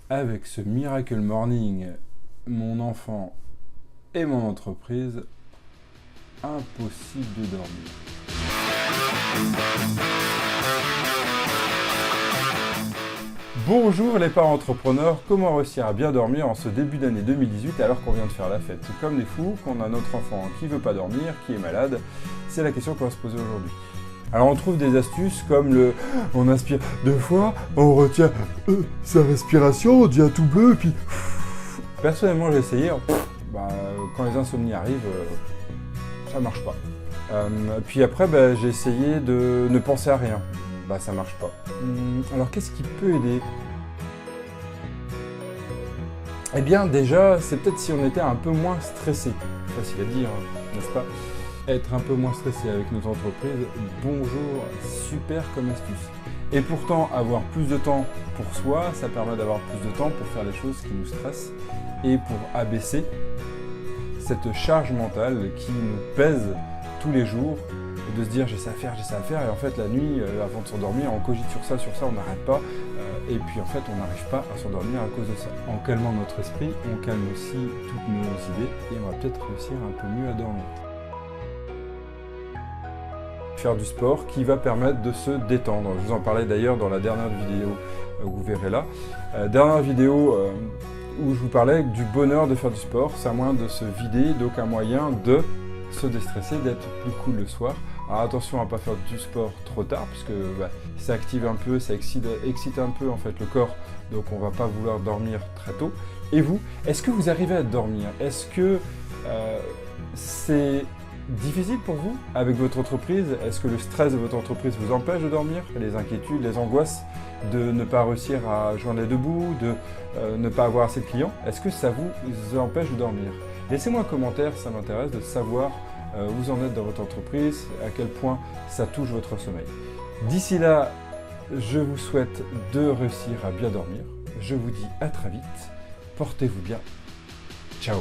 avec ce Miracle Morning, mon enfant et mon entreprise, impossible de dormir. Bonjour les parents entrepreneurs, comment réussir à bien dormir en ce début d'année 2018 alors qu'on vient de faire la fête? C'est comme des fous, qu'on a notre enfant qui veut pas dormir, qui est malade, c'est la question qu'on va se poser aujourd'hui. Alors on trouve des astuces comme on inspire 2 fois, on retient sa respiration, on devient tout bleu, et puis... Personnellement j'ai essayé, quand les insomnies arrivent, ça marche pas. Puis après j'ai essayé de ne penser à rien, ça marche pas. Alors qu'est-ce qui peut aider? Eh bien déjà, c'est peut-être si on était un peu moins stressé. Facile à dire, n'est-ce pas? Être un peu moins stressé avec notre entreprise, bonjour, super comme astuce. Et pourtant, avoir plus de temps pour soi, ça permet d'avoir plus de temps pour faire les choses qui nous stressent et pour abaisser cette charge mentale qui nous pèse tous les jours, et de se dire j'ai ça à faire, et en fait la nuit, avant de s'endormir, on cogite sur ça, on n'arrête pas, et puis en fait on n'arrive pas à s'endormir à cause de ça. En calmant notre esprit, on calme aussi toutes nos idées, et on va peut-être réussir un peu mieux à dormir. Faire du sport qui va permettre de se détendre. Je vous en parlais d'ailleurs dans la dernière vidéo, vous verrez là. Dernière vidéo où je vous parlais du bonheur de faire du sport, c'est un moyen de se vider, donc un moyen de se déstresser, d'être plus cool le soir. Alors attention à ne pas faire du sport trop tard, puisque ça active un peu, ça excite un peu en fait le corps, donc on ne va pas vouloir dormir très tôt. Et vous, est-ce que vous arrivez à dormir? Est-ce que c'est difficile pour vous avec votre entreprise? Est-ce que le stress de votre entreprise vous empêche de dormir? Les inquiétudes, les angoisses de ne pas réussir à joindre les deux bouts, de ne pas avoir assez de clients? Est-ce que ça vous empêche de dormir? Laissez-moi un commentaire, ça m'intéresse de savoir où vous en êtes dans votre entreprise, à quel point ça touche votre sommeil. D'ici là, je vous souhaite de réussir à bien dormir. Je vous dis à très vite. Portez-vous bien. Ciao.